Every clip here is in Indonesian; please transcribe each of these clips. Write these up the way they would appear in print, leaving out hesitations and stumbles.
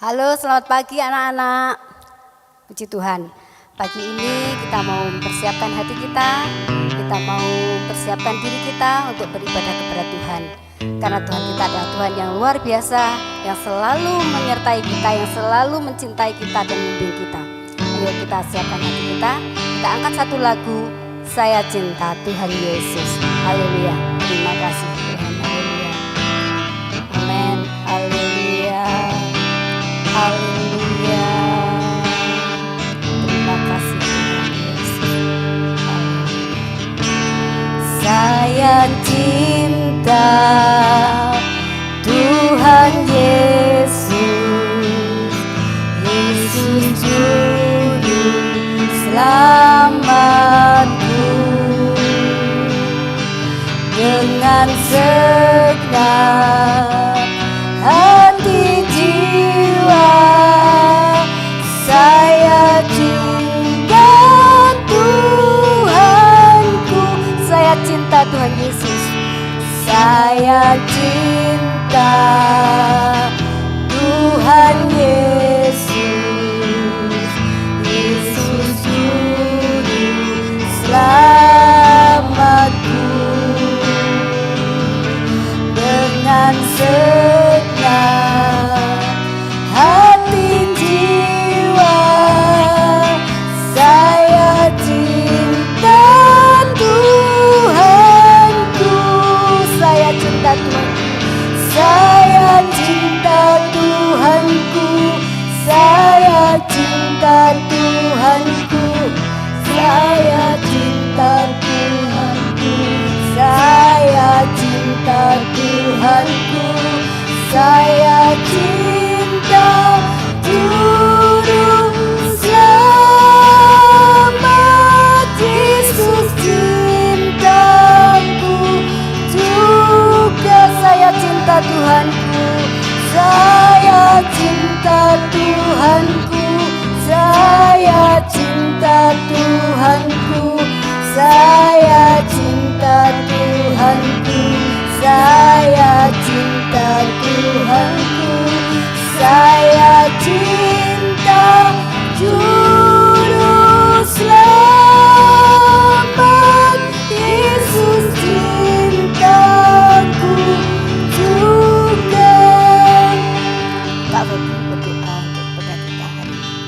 Halo, selamat pagi anak-anak. Puji Tuhan. Pagi ini kita mau mempersiapkan hati kita mau mempersiapkan diri kita untuk beribadah kepada Tuhan. Karena Tuhan kita adalah Tuhan yang luar biasa, yang selalu menyertai kita, yang selalu mencintai kita dan membimbing kita. Ayo kita siapkan hati kita angkat satu lagu, Saya Cinta Tuhan Yesus. Haleluya. Terima kasih Tuhan. Haleluya. Amin. Haleluya. Haleluya. Terima kasih Tuhan Yesus. Saya cinta Tuhan Yesus, Yesus Juru Selamatku. Dengan segenap hati jiwa saya cinta Tuhanku. Saya cinta Tuhan Yesus. Saya cinta Tuhan Yesus, Yesus Juru Selamatku. Dengan segenap hati jiwa saya cinta Tuhanku. Saya cinta Tuhanku. Saya cinta Tuhanku. Saya cinta Tuhanku. Saya cinta Tuhanku. Saya cinta Tuhanku. Saya cinta Juru Selamat. Yesus cintaku juga. Saya cinta Tuhanku. Saya cinta Tuhanku. Saya cinta Tuhanku. Saya cinta Tuhanku. Saya cinta Tuhanku. Saya cinta Juru Selamat. Yesus cintaku juga. Kak Febi berdoa untuk pada kita hari ini.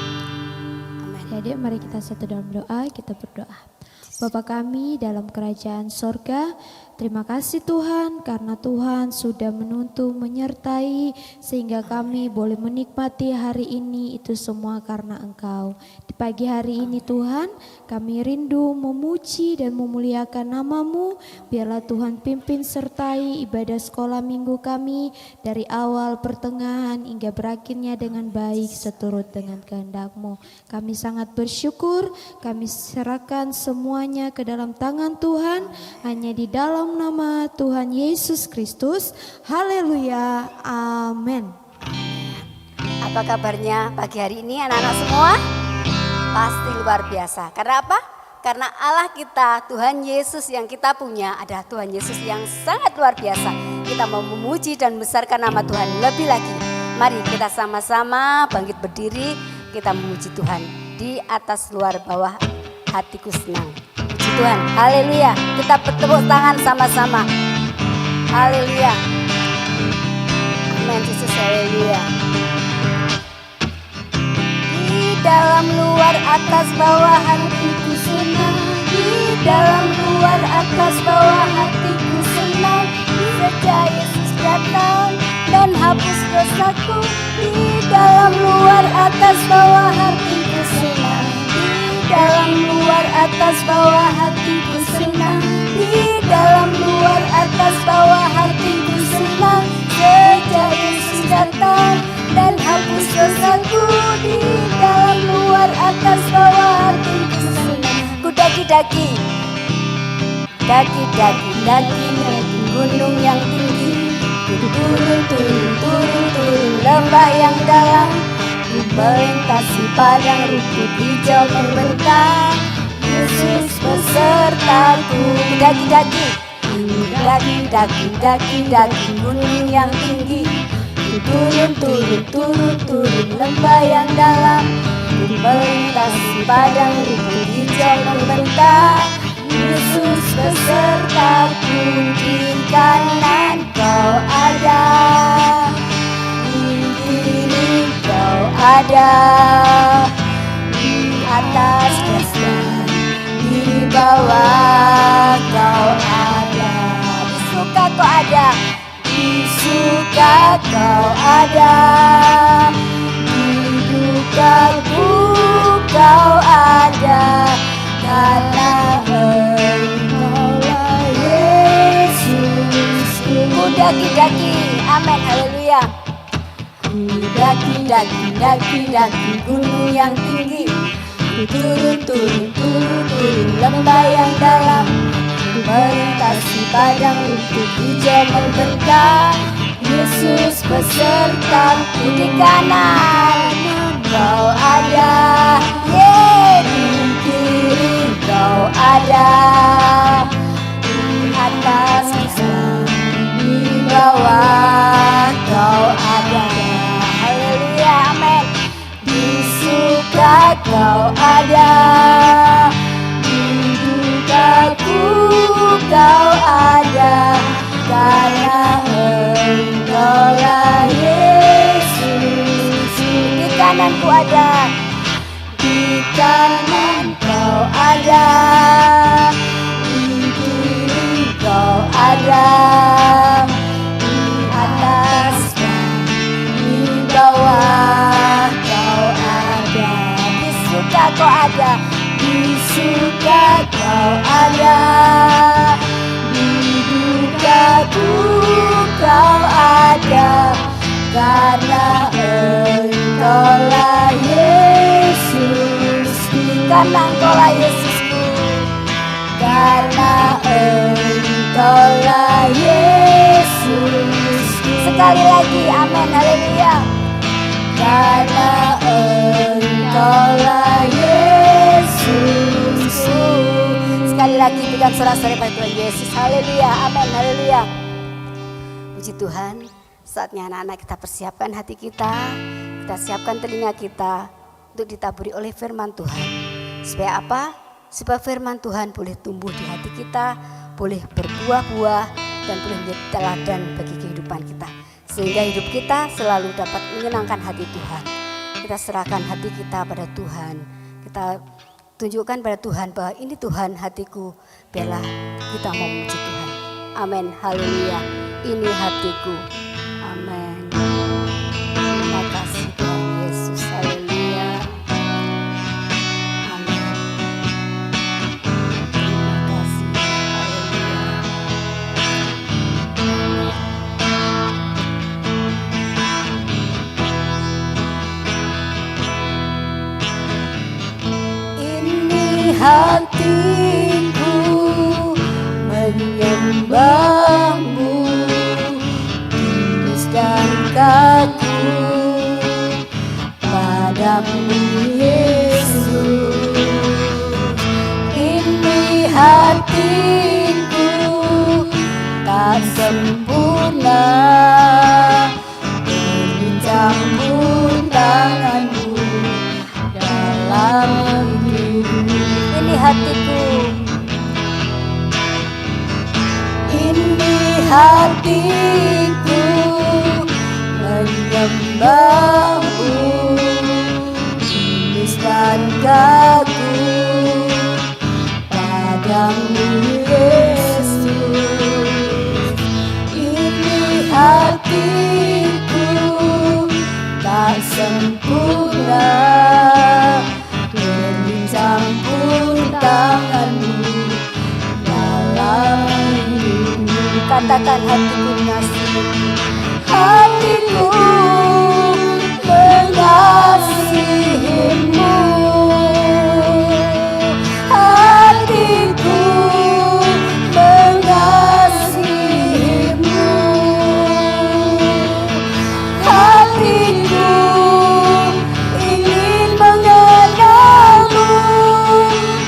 Amin. Adik, mari kita satu dalam doa, kita berdoa. Bapa kami dalam kerajaan sorga, terima kasih Tuhan karena Tuhan sudah menuntun menyertai sehingga kami boleh menikmati hari ini, itu semua karena Engkau. Di pagi hari ini Tuhan, kami rindu memuji dan memuliakan nama-Mu. Biarlah Tuhan pimpin sertai ibadah sekolah minggu kami dari awal pertengahan hingga berakhirnya dengan baik seturut dengan kehendak-Mu. Kami sangat bersyukur, kami serahkan semuanya ke dalam tangan Tuhan, hanya di dalam nama Tuhan Yesus Kristus. Haleluya. Amin. Apa kabarnya pagi hari ini anak-anak semua? Pasti luar biasa. Karena apa? Karena Allah kita, Tuhan Yesus yang kita punya adalah Tuhan Yesus yang sangat luar biasa. Kita mau memuji dan membesarkan nama Tuhan lebih lagi. Mari kita sama-sama bangkit berdiri, kita memuji Tuhan. Di atas luar bawah hatiku senang. Puji Tuhan, haleluya. Kita bertepuk tangan sama-sama. Haleluya. Amin Yesus, haleluya. Di dalam luar atas bawah hatiku senang. Di dalam luar atas bawah hatiku senang. Sejak Yesus datang dan hapus dosaku. Di dalam luar atas bawah hatiku senang. Di dalam luar atas bawah hatiku senang. Di dalam luar atas bawah hatiku senang. Sejak Yesus datang dan hapus dosaku. Di dalam luar atas bawah hatiku senang. Ku daki-daki, daki-daki, daki-daki gunung yang tinggi. Ku turun lembah yang dalam. Ku melintasi padang rumput hijau membentang. Yesus besertaku. Daki-daki, daki-daki gunung yang tinggi. turun lembah yang dalam, melintasi padang rumput hijau membentang. Yesus besertaku, di kanan kau ada, di kiri kau ada, di atas dan di bawah kau ada. Di suka kau ada, di suka kau ada, di dukaku kau ada, karena Engkaulah Yesus. Ku daki-daki, amin, haleluya. Ku daki-daki gunung yang tinggi, turun lembah yang dalam, melintasi padang rumput hijau membentang. Yesus besertaku, di kanan kau ada, di kiri kau ada, di atas di bawah kau ada. Haleluya, amin. Di suka kau ada, di dukaku kau ada, karena Engkaulah Yesus. Di kananku ada, di kanan kau ada, di kiri kau ada, di atas dan di bawah kau ada. Di suka kau ada, di suka kau ada, di dukaku kau ada, karena Engkaulah Yesus. Karena Engkaulah Yesusku, karena Engkaulah Yesus. Sekali lagi, amin, haleluya. Karena Engkaulah Yesus. Sekali lagi pegang sorak-sorai pada Tuhan Yesus, haleluya, amin, haleluya. Puji Tuhan, saatnya anak-anak kita persiapkan hati kita siapkan telinga kita untuk ditaburi oleh firman Tuhan. Supaya apa? Supaya firman Tuhan boleh tumbuh di hati kita, boleh berbuah-buah, dan boleh menjadi teladan bagi kehidupan kita. Sehingga hidup kita selalu dapat menyenangkan hati Tuhan. Kita serahkan hati kita pada Tuhan. Kita tunjukkan pada Tuhan bahwa ini Tuhan hatiku, biarlah kita mau memuji Tuhan. Amin, haleluya. Ini hatiku. Amin. Terima kasih Tuhan Yesus, haleluya. Amin. Terima kasih, haleluya. Ini hatiku menyembahmu, dan kaku padamu Yesus. Ini hatiku tak sempurna, bercampur tanganmu dalam hidupku. Ini hatiku, ini hatiku menyembahmu, tuliskan kaku padamu Yesus. Ini hatiku tak sempurna, bercampur tanganmu dalam hidupku. Katakan hatiku mengasihimu, hatiku mengasihimu, hatiku mengasihimu, hatiku ingin mengenalmu,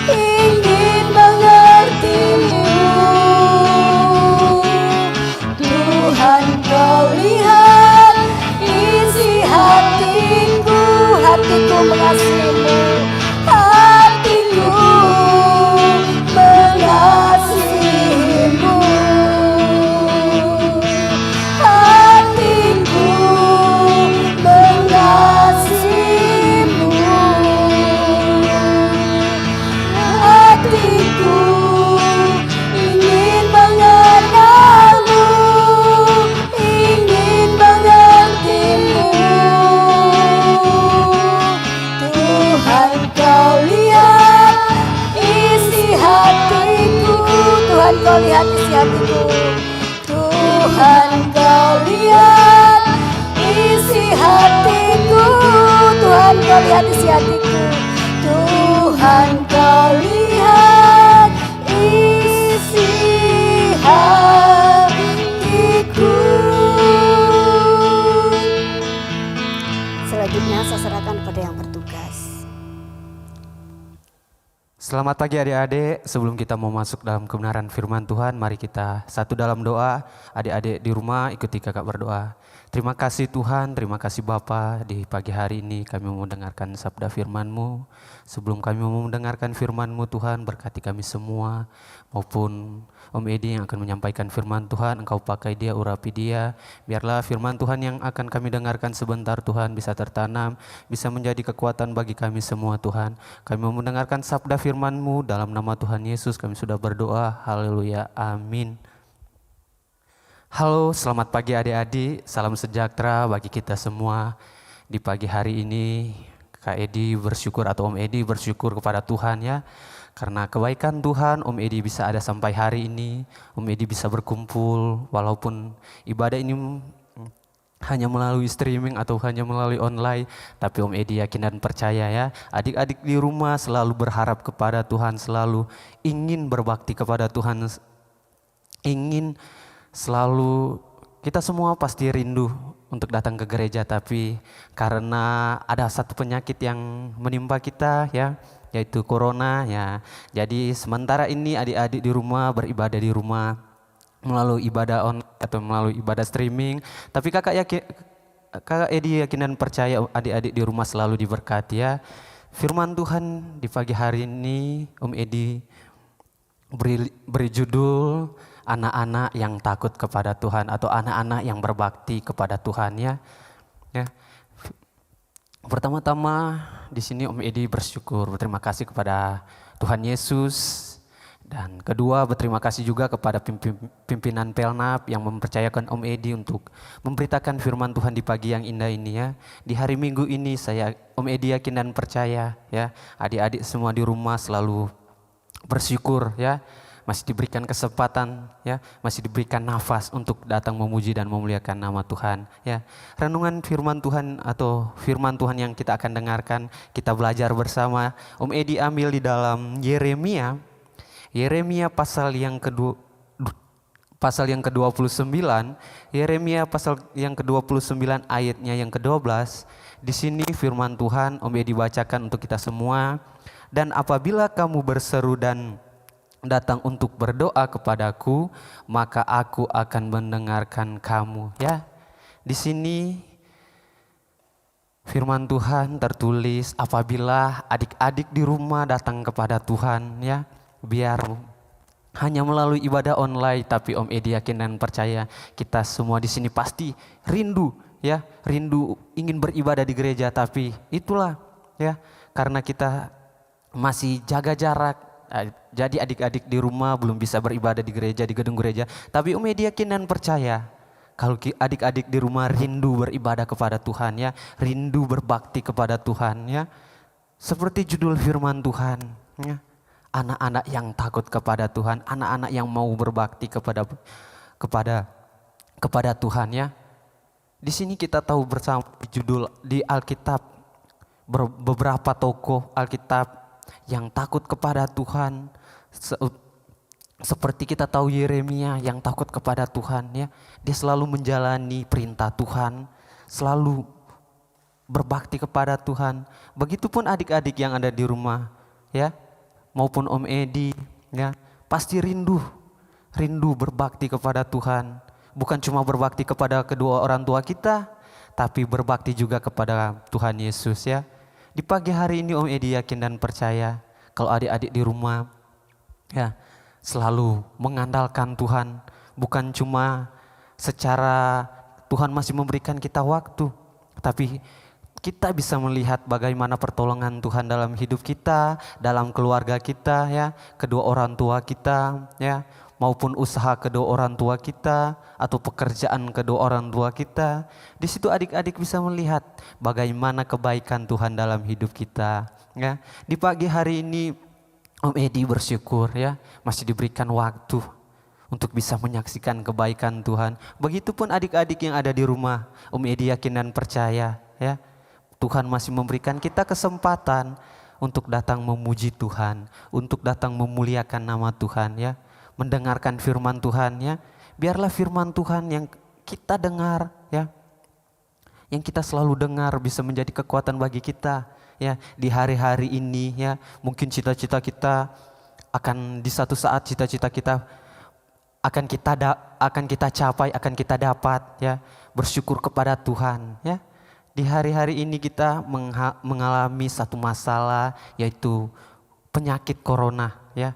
ingin mengertimu. hatiku mengasihimu, hatiku mengasihimu, hatiku mengasihimu, hatiku ingin mengenalmu, ingin mengertimu. Tuhan, kau lihat isi hatiku, Tuhan, kau lihat isi hatiku, Tuhan, kau lihat isi hatiku, Tuhan, kau lihat isi hatiku, Tuhan, kau lihat isi hatiku. Selanjutnya saya serahkan kepada yang bertugas. Selamat pagi adik-adik, sebelum kita mau masuk dalam kebenaran firman Tuhan, mari kita satu dalam doa. Adik-adik di rumah ikuti kakak berdoa. Terima kasih Tuhan, terima kasih Bapa, di pagi hari ini kami mau mendengarkan sabda firman-Mu. Sebelum kami mau mendengarkan firman-Mu Tuhan, berkati kami semua, maupun Om Edi yang akan menyampaikan firman Tuhan, Engkau pakai dia, urapi dia. Biarlah firman Tuhan yang akan kami dengarkan sebentar Tuhan bisa tertanam, bisa menjadi kekuatan bagi kami semua Tuhan. Kami mau mendengarkan sabda firman-Mu, dalam nama Tuhan Yesus kami sudah berdoa, haleluya, amin. Halo, selamat pagi adik-adik, salam sejahtera bagi kita semua. Di pagi hari ini Kak Edi bersyukur atau Om Edi bersyukur kepada Tuhan ya. Karena kebaikan Tuhan, Om Edi bisa ada sampai hari ini. Om Edi bisa berkumpul walaupun ibadah ini hanya melalui streaming atau hanya melalui online. Tapi Om Edi yakin dan percaya ya, adik-adik di rumah selalu berharap kepada Tuhan, selalu ingin berbakti kepada Tuhan, ingin selalu, kita semua pasti rindu untuk datang ke gereja, tapi karena ada satu penyakit yang menimpa kita ya, yaitu corona ya. Jadi sementara ini adik-adik di rumah beribadah di rumah melalui ibadah online atau melalui ibadah streaming. Tapi Kakak Edi yakin dan percaya adik-adik di rumah selalu diberkati ya. Firman Tuhan di pagi hari ini Om Edi beri judul anak-anak yang takut kepada Tuhan atau anak-anak yang berbakti kepada Tuhan ya. Pertama-tama di sini Om Edi bersyukur, berterima kasih kepada Tuhan Yesus, dan kedua berterima kasih juga kepada pimpinan Pelnap yang mempercayakan Om Edi untuk memberitakan firman Tuhan di pagi yang indah ini ya. Di hari Minggu ini Om Edi yakin dan percaya ya, adik-adik semua di rumah selalu bersyukur ya. Masih diberikan kesempatan ya, masih diberikan nafas untuk datang memuji dan memuliakan nama Tuhan ya. Renungan firman Tuhan atau firman Tuhan yang kita akan dengarkan, kita belajar bersama. Om Edi ambil di dalam Yeremia pasal yang ke-29, Yeremia pasal yang ke-29 ayatnya yang ke-12. Di sini firman Tuhan Om Edi bacakan untuk kita semua. Dan apabila kamu berseru dan datang untuk berdoa kepadaku, maka aku akan mendengarkan kamu ya. Di sini firman Tuhan tertulis apabila adik-adik di rumah datang kepada Tuhan ya, biar hanya melalui ibadah online, tapi Om Edi yakin dan percaya kita semua di sini pasti rindu ya, rindu ingin beribadah di gereja, tapi itulah ya, karena kita masih jaga jarak. Jadi adik-adik di rumah belum bisa beribadah di gereja, di gedung gereja. Tapi Om Edi yakin dan percaya kalau adik-adik di rumah rindu beribadah kepada Tuhan ya, rindu berbakti kepada Tuhan ya. Seperti judul firman Tuhan ya, anak-anak yang takut kepada Tuhan, anak-anak yang mau berbakti kepada Tuhan ya. Di sini kita tahu bersama judul di Alkitab, beberapa tokoh Alkitab yang takut kepada Tuhan, seperti kita tahu Yeremia yang takut kepada Tuhan ya, dia selalu menjalani perintah Tuhan, selalu berbakti kepada Tuhan. Begitupun adik-adik yang ada di rumah ya, maupun Om Edi ya, pasti rindu berbakti kepada Tuhan. Bukan cuma berbakti kepada kedua orang tua kita, tapi berbakti juga kepada Tuhan Yesus ya. Di pagi hari ini Om Edi yakin dan percaya kalau adik-adik di rumah ya selalu mengandalkan Tuhan, bukan cuma secara Tuhan masih memberikan kita waktu, tapi kita bisa melihat bagaimana pertolongan Tuhan dalam hidup kita, dalam keluarga kita ya, kedua orang tua kita ya, maupun usaha kedua orang tua kita atau pekerjaan kedua orang tua kita. Di situ adik-adik bisa melihat bagaimana kebaikan Tuhan dalam hidup kita ya. Di pagi hari ini Om Edi bersyukur ya masih diberikan waktu untuk bisa menyaksikan kebaikan Tuhan. Begitupun adik-adik yang ada di rumah, Om Edi yakin dan percaya ya, Tuhan masih memberikan kita kesempatan untuk datang memuji Tuhan, untuk datang memuliakan nama Tuhan ya, mendengarkan firman Tuhan ya. Biarlah firman Tuhan yang kita dengar ya, yang kita selalu dengar bisa menjadi kekuatan bagi kita ya di hari-hari ini ya. Mungkin cita-cita kita akan di satu saat cita-cita kita akan kita capai, akan kita dapat ya. Bersyukur kepada Tuhan ya. Di hari-hari ini kita mengalami satu masalah yaitu penyakit corona ya.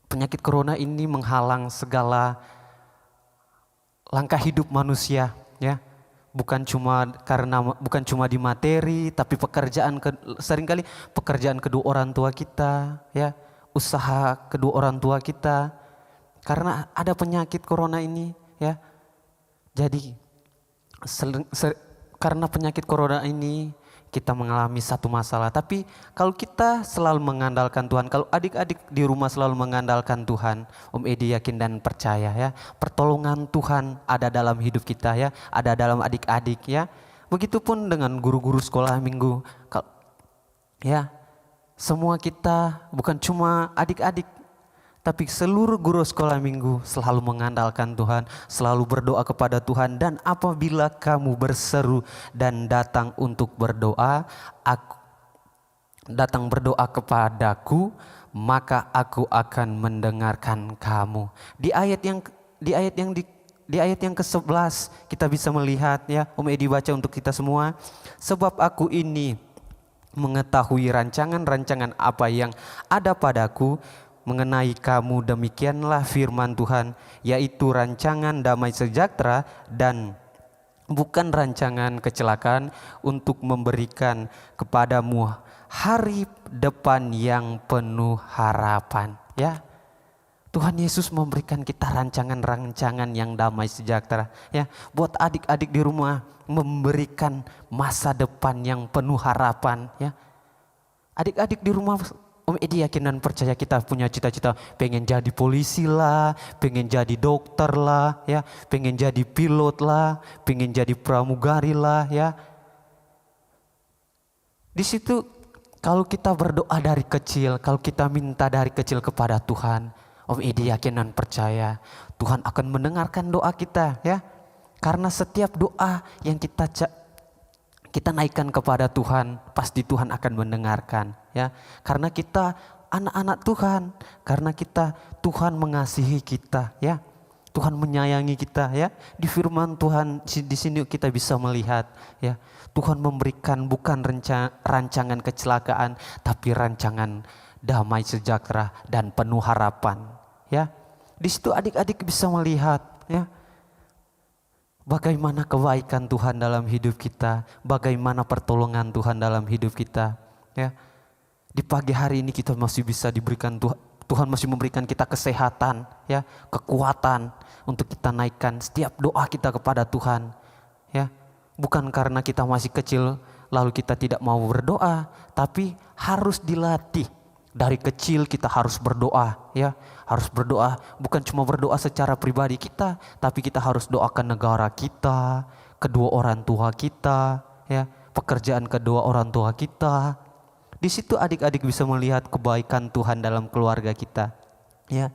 Penyakit corona ini menghalang segala langkah hidup manusia ya. Bukan cuma di materi, tapi seringkali pekerjaan kedua orang tua kita ya, usaha kedua orang tua kita. Karena ada penyakit corona ini ya. Jadi karena penyakit corona ini kita mengalami satu masalah. Tapi kalau kita selalu mengandalkan Tuhan, kalau adik-adik di rumah selalu mengandalkan Tuhan, Om Edi yakin dan percaya ya, pertolongan Tuhan ada dalam hidup kita ya, ada dalam adik-adik ya. Begitupun dengan guru-guru sekolah minggu. Ya, semua kita bukan cuma adik-adik, tapi seluruh guru sekolah minggu selalu mengandalkan Tuhan, selalu berdoa kepada Tuhan. Dan apabila kamu berseru dan datang untuk berdoa, datang berdoa kepadaku, maka aku akan mendengarkan kamu. Di ayat yang ke-11 kita bisa melihat ya, Om Edi baca untuk kita semua. Sebab aku ini mengetahui rancangan-rancangan apa yang ada padaku mengenai kamu, demikianlah firman Tuhan, yaitu rancangan damai sejahtera dan bukan rancangan kecelakaan, untuk memberikan kepadamu hari depan yang penuh harapan ya. Tuhan Yesus memberikan kita rancangan-rancangan yang damai sejahtera ya. Buat adik-adik di rumah, memberikan masa depan yang penuh harapan ya. Adik-adik di rumah, Om Edi yakin dan percaya kita punya cita-cita pengen jadi polisi lah, pengen jadi dokter lah ya, pengen jadi pilot lah, pengen jadi pramugari lah ya. Di situ kalau kita berdoa dari kecil, kalau kita minta dari kecil kepada Tuhan, Om Edi yakin dan percaya Tuhan akan mendengarkan doa kita ya. Karena setiap doa yang kita naikkan kepada Tuhan, pasti Tuhan akan mendengarkan ya. Karena kita anak-anak Tuhan, karena Tuhan mengasihi kita ya. Tuhan menyayangi kita ya. Di firman Tuhan di sini kita bisa melihat ya. Tuhan memberikan bukan rancangan kecelakaan, tapi rancangan damai sejahtera dan penuh harapan ya. Di situ adik-adik bisa melihat ya, bagaimana kebaikan Tuhan dalam hidup kita, bagaimana pertolongan Tuhan dalam hidup kita ya. Di pagi hari ini kita masih bisa diberikan Tuhan masih memberikan kita kesehatan ya, kekuatan untuk kita naikkan setiap doa kita kepada Tuhan ya. Bukan karena kita masih kecil lalu kita tidak mau berdoa, tapi harus dilatih. Dari kecil kita harus berdoa ya, harus berdoa, bukan cuma berdoa secara pribadi kita, tapi kita harus doakan negara kita, kedua orang tua kita ya, pekerjaan kedua orang tua kita. Di situ adik-adik bisa melihat kebaikan Tuhan dalam keluarga kita ya.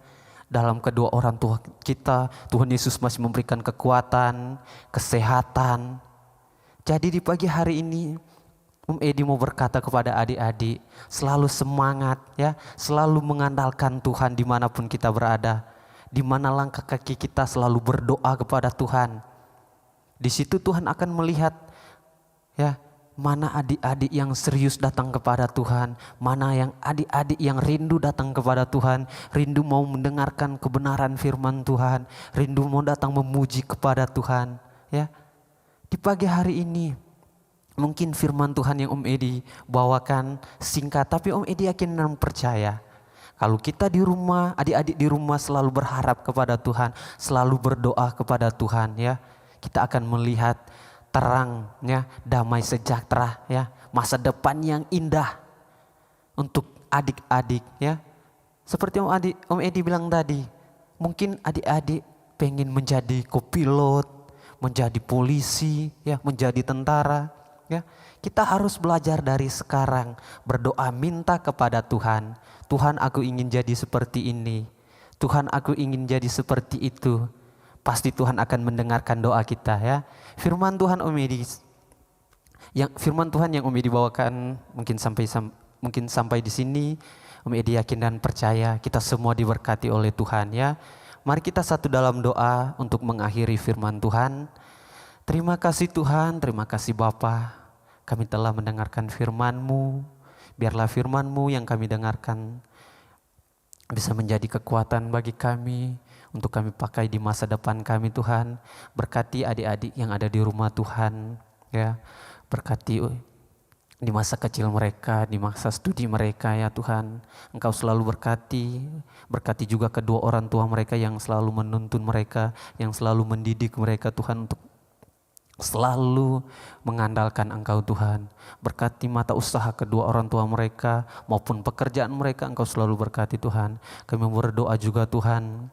Dalam kedua orang tua kita, Tuhan Yesus masih memberikan kekuatan, kesehatan. Jadi di pagi hari ini Om Edi mau berkata kepada adik-adik, selalu semangat ya, selalu mengandalkan Tuhan dimanapun kita berada. Di mana langkah kaki kita selalu berdoa kepada Tuhan. Di situ Tuhan akan melihat ya, mana adik-adik yang serius datang kepada Tuhan, mana yang adik-adik yang rindu datang kepada Tuhan, rindu mau mendengarkan kebenaran firman Tuhan, rindu mau datang memuji kepada Tuhan, ya. Di pagi hari ini mungkin firman Tuhan yang Om Edi bawakan singkat, tapi Om Edi yakin dan percaya kalau kita di rumah, adik-adik di rumah selalu berharap kepada Tuhan, selalu berdoa kepada Tuhan, ya, kita akan melihat terangnya, damai sejahtera, ya, masa depan yang indah untuk adik-adik, ya. Seperti Om Edi bilang tadi, mungkin adik-adik pengen menjadi kopilot, menjadi polisi, ya, menjadi tentara, ya. Kita harus belajar dari sekarang, berdoa minta kepada Tuhan. Tuhan, aku ingin jadi seperti ini. Tuhan, aku ingin jadi seperti itu. Pasti Tuhan akan mendengarkan doa kita, ya. Firman Tuhan yang Om Edi bawakan mungkin sampai di sini. Om Edi yakin dan percaya kita semua diberkati oleh Tuhan, ya. Mari kita satu dalam doa untuk mengakhiri firman Tuhan. Terima kasih Tuhan, terima kasih Bapa. Kami telah mendengarkan firman-Mu. Biarlah firman-Mu yang kami dengarkan bisa menjadi kekuatan bagi kami, untuk kami pakai di masa depan kami Tuhan. Berkati adik-adik yang ada di rumah Tuhan, ya. Berkati di masa kecil mereka, di masa studi mereka, ya Tuhan. Engkau selalu berkati juga kedua orang tua mereka yang selalu menuntun mereka, yang selalu mendidik mereka Tuhan untuk selalu mengandalkan Engkau Tuhan. Berkati mata usaha kedua orang tua mereka maupun pekerjaan mereka, Engkau selalu berkati Tuhan. Kami berdoa juga Tuhan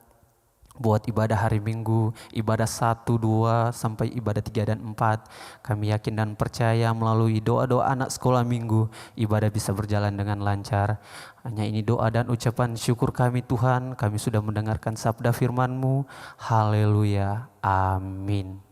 buat ibadah hari Minggu, ibadah 1, 2, sampai ibadah 3 dan 4. Kami yakin dan percaya melalui doa-doa anak sekolah minggu, ibadah bisa berjalan dengan lancar. Hanya ini doa dan ucapan syukur kami Tuhan, kami sudah mendengarkan sabda firman-Mu. Haleluya, amin.